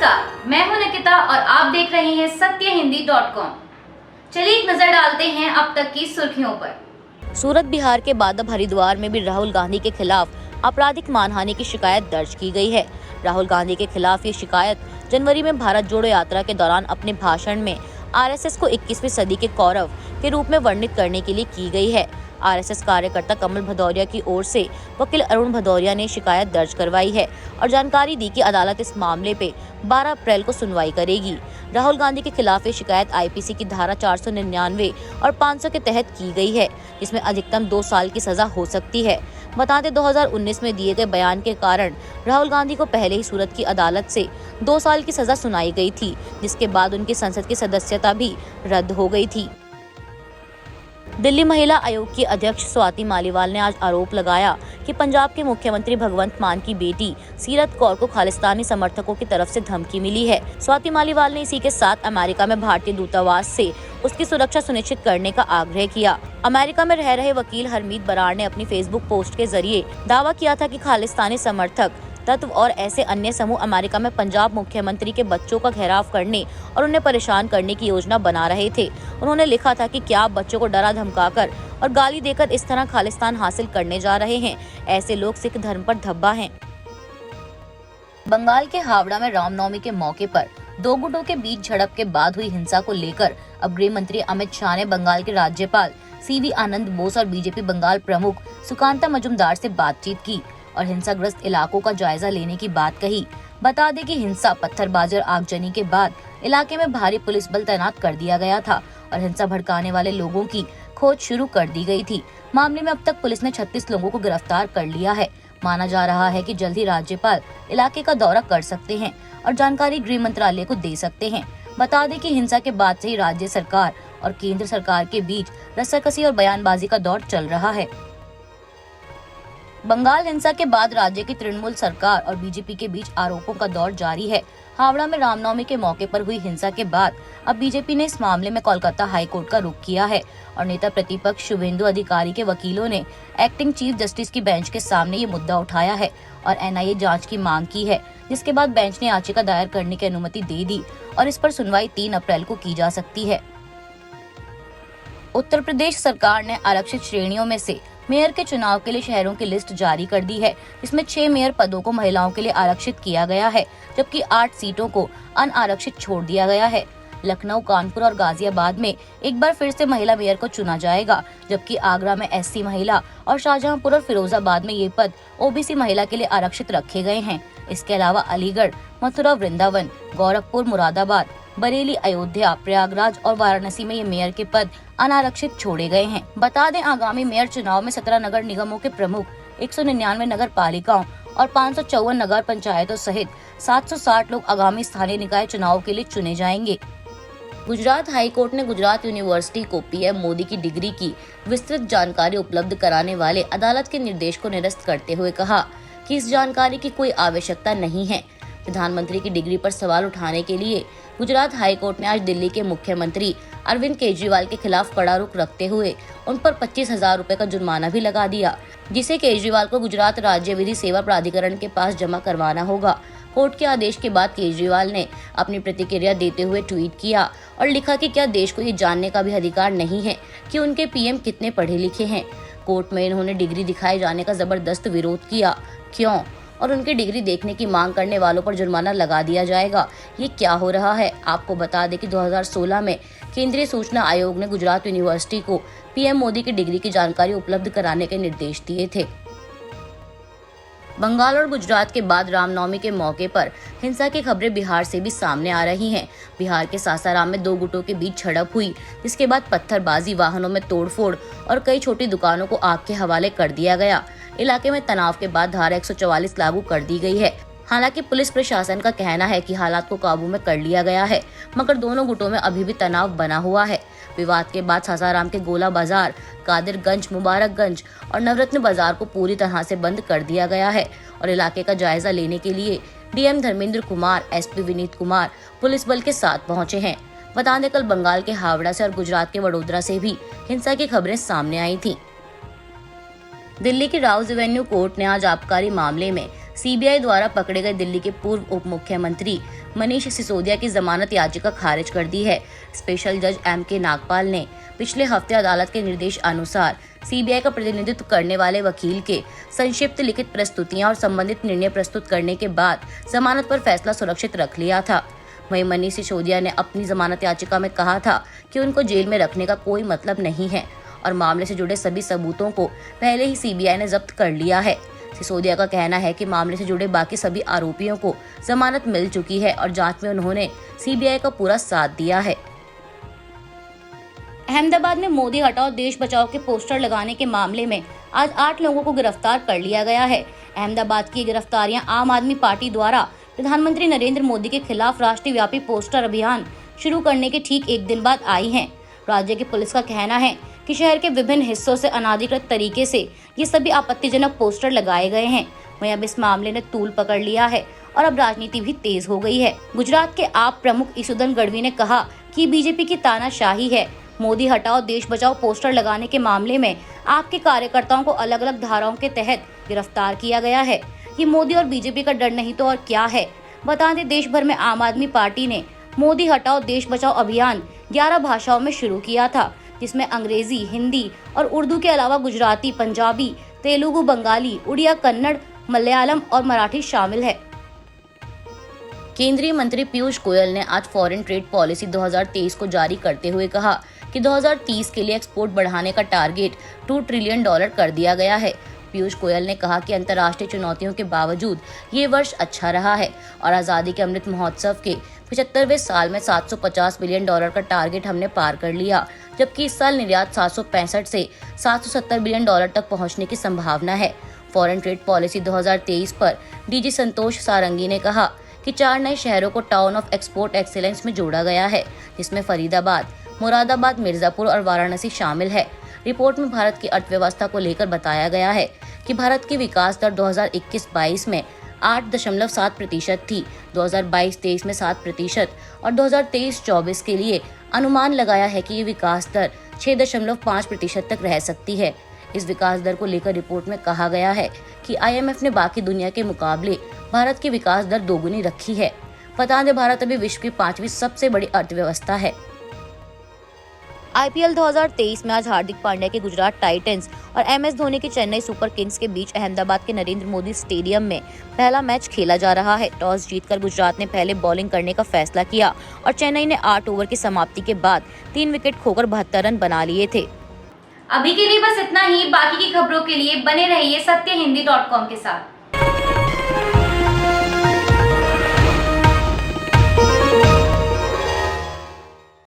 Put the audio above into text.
नमस्कार, मैं हूं निकिता और आप देख रहे हैं सत्यहिंदी.com। चलिए एक नजर डालते हैं अब तक की सुर्खियों पर। सूरत बिहार के बाद अब हरिद्वार में भी राहुल गांधी के खिलाफ आपराधिक मानहानि की शिकायत दर्ज की गई है। राहुल गांधी के खिलाफ ये शिकायत जनवरी में भारत जोड़ो यात्रा के दौरान अपने भाषण में आरएसएस को 21वीं सदी के कौरव के रूप में वर्णित करने के लिए की गई है। आरएसएस कार्यकर्ता कमल भदौरिया की ओर से वकील अरुण भदौरिया ने शिकायत दर्ज करवाई है और जानकारी दी कि अदालत इस मामले पे 12 अप्रैल को सुनवाई करेगी। राहुल गांधी के खिलाफ ये शिकायत आईपीसी की धारा 499 और 500 के तहत की गई है, जिसमें अधिकतम 2 साल की सजा हो सकती है। बता दें 2019 में दिए गए बयान के कारण राहुल गांधी को पहले ही सूरत की अदालत से 2 साल की सजा सुनाई गई थी, जिसके बाद उनकी संसद की सदस्यता भी रद्द हो गई थी। दिल्ली महिला आयोग की अध्यक्ष स्वाति मालीवाल ने आज आरोप लगाया कि पंजाब के मुख्यमंत्री भगवंत मान की बेटी सीरत कौर को खालिस्तानी समर्थकों की तरफ से धमकी मिली है। स्वाति मालीवाल ने इसी के साथ अमेरिका में भारतीय दूतावास से उसकी सुरक्षा सुनिश्चित करने का आग्रह किया। अमेरिका में रह रहे वकील हरमीत बरार ने अपनी फेसबुक पोस्ट के जरिए दावा किया था कि खालिस्तानी समर्थक तत्व और ऐसे अन्य समूह अमेरिका में पंजाब मुख्यमंत्री के बच्चों का घेराव करने और उन्हें परेशान करने की योजना बना रहे थे। उन्होंने लिखा था कि क्या आप बच्चों को डरा धमकाकर और गाली देकर इस तरह खालिस्तान हासिल करने जा रहे हैं? ऐसे लोग सिख धर्म पर धब्बा हैं। बंगाल के हावड़ा में रामनवमी के मौके पर 2 गुटों के बीच झड़प के बाद हुई हिंसा को लेकर अब गृह मंत्री अमित शाह ने बंगाल के राज्यपाल सीवी आनंद बोस और बीजेपी बंगाल प्रमुख सुकांता मजुमदार से बातचीत की और हिंसाग्रस्त इलाकों का जायजा लेने की बात कही। बता दें कि हिंसा, पत्थरबाजी और आगजनी के बाद इलाके में भारी पुलिस बल तैनात कर दिया गया था और हिंसा भड़काने वाले लोगों की खोज शुरू कर दी गई थी। मामले में अब तक पुलिस ने 36 लोगों को गिरफ्तार कर लिया है। माना जा रहा है कि जल्द ही राज्यपाल इलाके का दौरा कर सकते हैं और जानकारी गृह मंत्रालय को दे सकते हैं। बता दें कि हिंसा के बाद से ही राज्य सरकार और केंद्र सरकार के बीच रस्साकसी और बयानबाजी का दौर चल रहा है। बंगाल हिंसा के बाद राज्य की तृणमूल सरकार और बीजेपी के बीच आरोपों का दौर जारी है। हावड़ा में रामनवमी के मौके पर हुई हिंसा के बाद अब बीजेपी ने इस मामले में कोलकाता हाई कोर्ट का रुख किया है और नेता प्रतिपक्ष शुभेंदु अधिकारी के वकीलों ने एक्टिंग चीफ जस्टिस की बेंच के सामने ये मुद्दा उठाया है और एनआईए जांच की मांग की है, जिसके बाद बेंच ने याचिका दायर करने की अनुमति दे दी और इस पर सुनवाई 3 अप्रैल को की जा सकती है। उत्तर प्रदेश सरकार ने आरक्षित श्रेणियों में से मेयर के चुनाव के लिए शहरों की लिस्ट जारी कर दी है। इसमें 6 मेयर पदों को महिलाओं के लिए आरक्षित किया गया है, जबकि 8 सीटों को अनारक्षित छोड़ दिया गया है। लखनऊ, कानपुर और गाजियाबाद में एक बार फिर से महिला मेयर को चुना जाएगा, जबकि आगरा में एससी महिला और शाहजहांपुर और फिरोजाबाद में ये पद ओबीसी महिला के लिए आरक्षित रखे गए हैं। इसके अलावा अलीगढ़, मथुरा, वृंदावन, गोरखपुर, मुरादाबाद, बरेली, अयोध्या, प्रयागराज और वाराणसी में ये मेयर के पद अनारक्षित छोड़े गए हैं। बता दें आगामी मेयर चुनाव में 17 नगर निगमों के प्रमुख, 199 नगर पालिकाओं और 554 नगर पंचायतों सहित 760 लोग आगामी स्थानीय निकाय चुनाव के लिए चुने जाएंगे। गुजरात हाई कोर्ट ने गुजरात यूनिवर्सिटी को पीएम मोदी की डिग्री की विस्तृत जानकारी उपलब्ध कराने वाले अदालत के निर्देश को निरस्त करते हुए कहा कि इस जानकारी की कोई आवश्यकता नहीं है। प्रधानमंत्री की डिग्री पर सवाल उठाने के लिए गुजरात हाई कोर्ट ने आज दिल्ली के मुख्यमंत्री अरविंद केजरीवाल के खिलाफ कड़ा रुख रखते हुए उन पर 25,000 रुपए का जुर्माना भी लगा दिया, जिसे केजरीवाल को गुजरात राज्य विधि सेवा प्राधिकरण के पास जमा करवाना होगा। कोर्ट के आदेश के बाद केजरीवाल ने अपनी प्रतिक्रिया देते हुए ट्वीट किया और लिखा कि क्या देश को ये जानने का भी अधिकार नहीं है कि उनके पीएम कितने पढ़े लिखे हैं। कोर्ट में इन्होंने डिग्री दिखाए जाने का जबरदस्त विरोध किया। क्यों? और उनकी डिग्री देखने की मांग करने वालों पर जुर्माना लगा दिया जाएगा। ये क्या हो रहा है? आपको बता दें कि 2016 में केंद्रीय सूचना आयोग ने गुजरात यूनिवर्सिटी को पीएम मोदी की डिग्री की जानकारी उपलब्ध कराने के निर्देश दिए थे। बंगाल और गुजरात के बाद रामनवमी के मौके पर हिंसा की खबरें बिहार से भी सामने आ रही हैं। बिहार के सासाराम में 2 गुटों के बीच झड़प हुई, जिसके बाद पत्थरबाजी, वाहनों में तोड़फोड़ और कई छोटी दुकानों को आग के हवाले कर दिया गया। इलाके में तनाव के बाद धारा 144 लागू कर दी गई है। हालांकि पुलिस प्रशासन का कहना है कि हालात को काबू में कर लिया गया है, मगर दोनों गुटों में अभी भी तनाव बना हुआ है। विवाद के बाद सासाराम के गोला बाजार, कादिरगंज, मुबारकगंज और नवरत्न बाजार को पूरी तरह से बंद कर दिया गया है और इलाके का जायजा लेने के लिए DM Dharmendra Kumar, SP Vineet Kumar police बल के साथ पहुंचे हैं। बता दें कल बंगाल के हावड़ा से और गुजरात के वडोदरा से भी हिंसा की खबरें सामने आई थी। दिल्ली की राउज एवेन्यू कोर्ट ने आज आबकारी मामले में सीबीआई द्वारा पकड़े गए दिल्ली के पूर्व उप मुख्यमंत्री मनीष सिसोदिया की जमानत याचिका खारिज कर दी है। स्पेशल जज M.K. नागपाल ने पिछले हफ्ते अदालत के निर्देश अनुसार सीबीआई का प्रतिनिधित्व करने वाले वकील के संक्षिप्त लिखित प्रस्तुतियां और संबंधित निर्णय प्रस्तुत करने के बाद जमानत पर फैसला सुरक्षित रख लिया था। वहीं मनीष सिसोदिया ने अपनी जमानत याचिका में कहा था कि उनको जेल में रखने का कोई मतलब नहीं है और मामले से जुड़े सभी सबूतों को पहले ही सीबीआई ने जब्त कर लिया है। सिसोदिया का कहना है कि मामले से जुड़े बाकी सभी आरोपियों को जमानत मिल चुकी है और जांच में उन्होंने सीबीआई का पूरा साथ दिया है। अहमदाबाद में मोदी हटाओ देश बचाओ के पोस्टर लगाने के मामले में आज 8 लोगों को गिरफ्तार कर लिया गया है। अहमदाबाद की गिरफ्तारियां आम आदमी पार्टी द्वारा प्रधानमंत्री नरेंद्र मोदी के खिलाफ राष्ट्रीय व्यापी पोस्टर अभियान शुरू करने के ठीक एक दिन बाद आई हैं। राज्य की पुलिस का कहना है कि शहर के विभिन्न हिस्सों से अनाधिकृत तरीके से ये सभी आपत्तिजनक पोस्टर लगाए गए हैं। वहीं अब इस मामले ने तूल पकड़ लिया है और अब राजनीति भी तेज हो गई है। गुजरात के आप प्रमुख ईसुदन गढ़वी ने कहा कि बीजेपी की तानाशाही है। मोदी हटाओ देश बचाओ पोस्टर लगाने के मामले में आपके कार्यकर्ताओं को अलग अलग धाराओं के तहत गिरफ्तार किया गया है। ये मोदी और बीजेपी का डर नहीं तो और क्या है। बता दें, देश भर में आम आदमी पार्टी ने मोदी हटाओ देश बचाओ अभियान 11 भाषाओं में शुरू किया था, जिसमें अंग्रेजी, हिंदी और उर्दू के अलावा गुजराती, पंजाबी, तेलुगु, बंगाली, उड़िया, कन्नड़, मलयालम और मराठी शामिल है। केंद्रीय मंत्री पीयूष गोयल ने आज फॉरेन ट्रेड पॉलिसी 2023 को जारी करते हुए कहा कि 2030 के लिए एक्सपोर्ट बढ़ाने का टारगेट $2 ट्रिलियन कर दिया गया है। पीयूष गोयल ने कहा कि अंतर्राष्ट्रीय चुनौतियों के बावजूद ये वर्ष अच्छा रहा है और आज़ादी के अमृत महोत्सव के 75वें साल में $750 बिलियन का टारगेट हमने पार कर लिया, जबकि इस साल निर्यात 765 से $770 बिलियन तक पहुंचने की संभावना है। फॉरेन ट्रेड पॉलिसी 2023 पर डीजी संतोष सारंगी ने कहा कि 4 नए शहरों को टाउन ऑफ एक्सपोर्ट एक्सीलेंस में जोड़ा गया है, जिसमें फरीदाबाद, मुरादाबाद, मिर्जापुर और वाराणसी शामिल है। रिपोर्ट में भारत की अर्थव्यवस्था को लेकर बताया गया है कि भारत की विकास दर 2021-22 में 8.7% थी, 2022-23 में 7% और 2023-24 के लिए अनुमान लगाया है कि ये विकास दर 6.5% तक रह सकती है। इस विकास दर को लेकर रिपोर्ट में कहा गया है कि IMF ने बाकी दुनिया के मुकाबले भारत की विकास दर दोगुनी रखी है। बता दें, भारत अभी विश्व की 5वीं सबसे बड़ी अर्थव्यवस्था है। IPL 2023 में आज हार्दिक पांड्या के गुजरात टाइटंस और MS धोनी के चेन्नई सुपर किंग्स के बीच अहमदाबाद के नरेंद्र मोदी स्टेडियम में पहला मैच खेला जा रहा है। टॉस जीतकर गुजरात ने पहले बॉलिंग करने का फैसला किया और चेन्नई ने 8 ओवर की समाप्ति के बाद 3 विकेट खोकर 72 रन बना लिए थे। अभी के लिए बस इतना ही। बाकी की खबरों के लिए बने रहिए सत्यहिंदी.com के साथ।